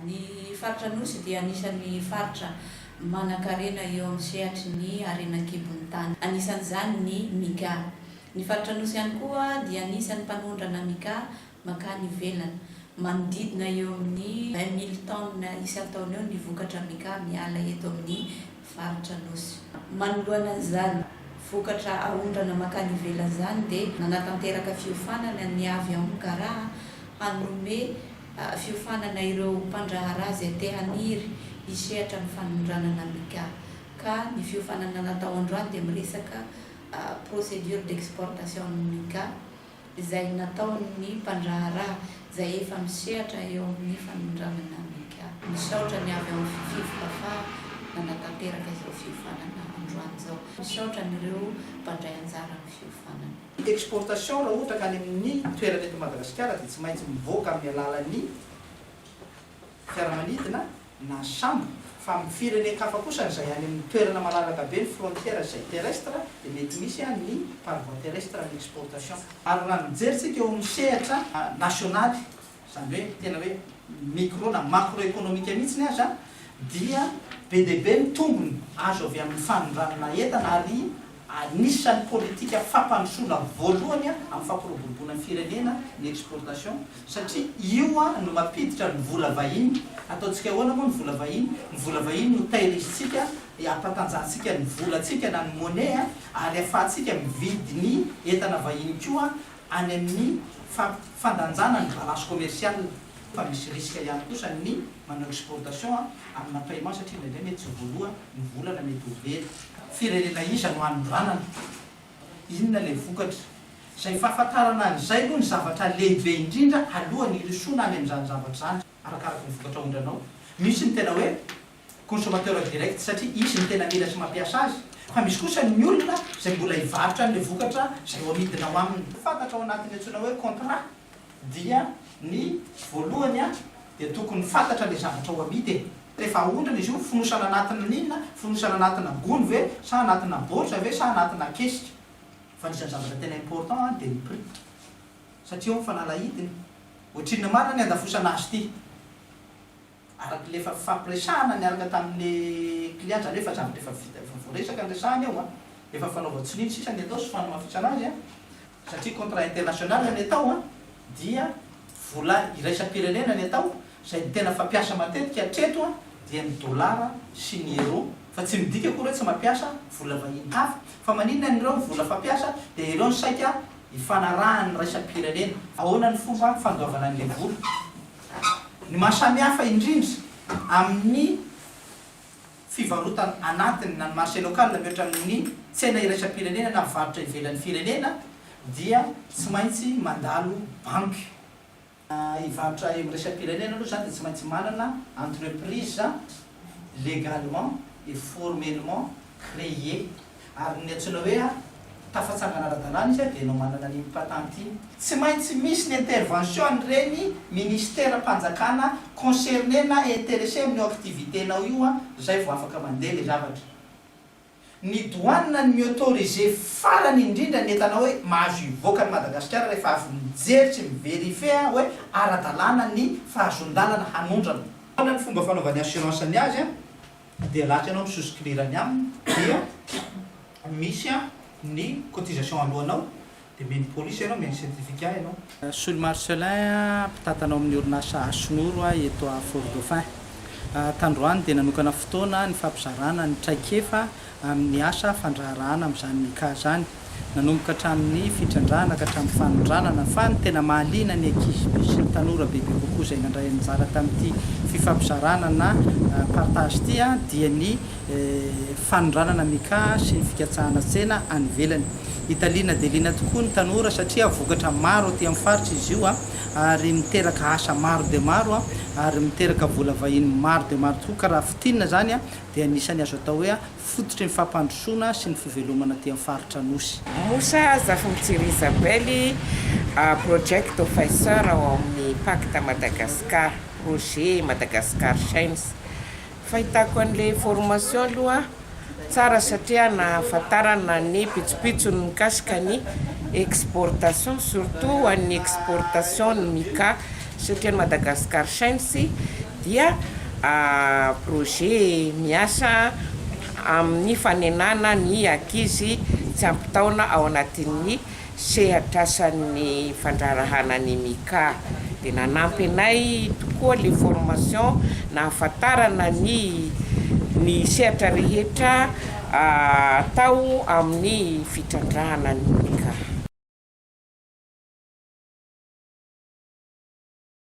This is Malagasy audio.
Ny faritra Nosy dia anisan'ny faritra manan-karena eo amin'ny sehatry ny harenan-kibon'ny tany. Anisan'izany ny Mika. Ny faritra Nosy ihany koa dia anisan'ny mpanondrana Mika makany ivelany. Manodidina eo amin'ny 20,000 tonnes isan-taona eo ny vokatra Mika miala eto amin'ny faritra Nosy. Manoloana an'izany vokatra ahondrana makany ivelany izany dia nanatanteraka fiofanana ny avy amin'ny karaha hanome fiofanana ireo mpandrahara azy atehaniry hisehatra amin'ny fanondranana Mika. Ka ny fiofanana natao androany dia miresaka procédure d'exportation Mika izay nataon'ny mpandrahara izay efa misehatra eo amin'ny fanondranana Mika. Misaotra ny avy amin'ny fivokafa nanatanteraka izao fiofanana androany izao. Misaotra n'ireo mpandray anjara amin'ny fiofanana. Exportation raha ohatra ka any amin'ny toerana eto Madagasikara dia tsy maintsy mivoaka amin'ny alalan'ny fiaramanidina na sambo, fa amin'ny firenen-kafa kosa izay any amin'ny toerana malalaka be ny frontière izay terrestre dia mety misy ny par voie terrestre ny exportation. Ary raha mijery eo amin'ny sehatra nasionaly, izany hoe tena hoe micro na macroéconomique mihitsy aza, dia be dia be ny tombony azo avy amin'ny fanondranana entana ary anisan'ny politika fampandrosoana voalohany amin'ny fampiroboroboana ny firenena ny exportation, satria io no mampiditra ny vola vahiny. Ataontsika ahoana moa ny vola vahiny? Ny vola vahiny no tahirizitsika ampatanjahantsika ny volantsika na ny monnaie, ary ahafahantsika mividy ny entana vahiny koa any amin'ny fandanjana ny balance commercial. Fa misy risque ihany kosa ny manao exportation amin'ny paiement satria indraindray mety tsy voaloha ny volana mety ho very. Firenena iza no hanondranana, inona ilay vokatra? Izay fahafantarana an'izay moa ny zavatra lehibe indrindra alohan'ny ilosoana any amin'izany zavatra izany arakaraka ny vokatra hondranao. Misy ny tena hoe consommateur direct satria izy ny tena mila sy mampiasa azy, fa misy kosa ny olona izay mbola hivarotra an'ilay vokatra izay ho amidinao aminy. Fantatra ao anatin'ny antsoina hoe contrat dia ny voalohany dia tokony fantatra ilay zavatra ho amidy. Rehefa ahondrana izy io fonosana anatina n'inona? Fonosana anatina gony ve, sa anatina baoritra ve, sa anatina kesika? Fa nisan'ny zavatra tena important dia ny prix, satria ao fanalahidiny ohatrin'ny marina ny andafosana azy ity araka lefa fampiresahana niaraka tamin'le client, zany rehefa zavatra efa vita efa voaresaka ny resahany eo efa fanaova-tsininy sisa ny atao sy fanamafisana azy satria contrat international ny atao dia vola iraisam-pirenena ny atao, izay tena fampiasa matetika hatreto dia ny dolara sy ny euro, fa tsy midika akory tsy mampiasa vola vahiny hafa. Fa maninona n'ireo vola fampiasa dia ireo ny saika hifanarahany raisam-pirenena. Ahoana ny fomba fandoavana an'ilay vola? Ny mahasamihafa indrindra amin'ny fivarotana anatiny na ny marché local mihoatra amin'ny tsena iraisam-pirenena na mivarotra ivelan'ny firenena dia tsy maintsy mandalo banky. Hivarotra iraisam-pirenena aloha zany dia tsy maintsy manana entreprise légalement et formellement créé, ary ny antsoina hoe tafatsangana ara-dalàna izy dia enao manana ny patente. Tsy maintsy misy ny intervention n'ireny ministère mpanjakana concerné na intéressé amin'ny activité-nao io zay vao afaka mandeha le zavatra. Ny douane ny mi-autoriser farany indrindra ny entanao hoe mahazo hivoaka ny Madagasikara rehefa avy mijery sy miverifie hoe ara-dalàna ny fahazon-dalana hanondrana. Ny fomba fanaovany assurance ny azy dia lahatra ianao misouscrire ny aminy dia misy ny cotisation alohanao dia meny police ianao, meny certificat ianao. Soly Marcelin mpitantanao amin'ny orinasa Asonoro eto à Fort-Dauphin. Tandroany dia nanokana fotoana ny fampizarana ny traikefa amin'ny asa fandraharahana amin'izany Mika zany. Nanomboka hatramin'ny fitrandrana ka hatramin'ny fanondranana, fa ny tena mahaliana ny ankizy sy ny tanora bebe kokoa izay nandray anjara tamin'ity fifampizarana na partage ity dia ny fanondranana Mika sy ny fikatsahana tsena any ivelany. Hitaliana dia liana tokoa ny tanora satria vokatra maro aty amin'ny faritra izy io ary miteraka asa maro dia maro ary miteraka vola vahiny maro dia maro tokoa. Ka raha fitinina zany dia anisany azo atao hoe fototry ny fampandrosoana sy ny fivelomana aty amin'ny faritra Nosy. Moussa Zafontsiry Isabelle, project officer ao amin'ny pacte Madagascar, projet Madagascar Science. Fahitako an'ilay formation aloha tsara satria nahafantarana ny pitsopitsony mikasika ny exportation, surtout an'ny exportation ny Mika satria ny Madagascar Science dia projet miasa amin'ny fanenana ny ankizy tsy ampitaona ao anatin'ny sehatrasan'ny fandrarahana ny mika. Dia nanampy anay tokoa le formation na ahafantarana ny sehatra rehetra atao amin'ny fitrandrahana ny mika.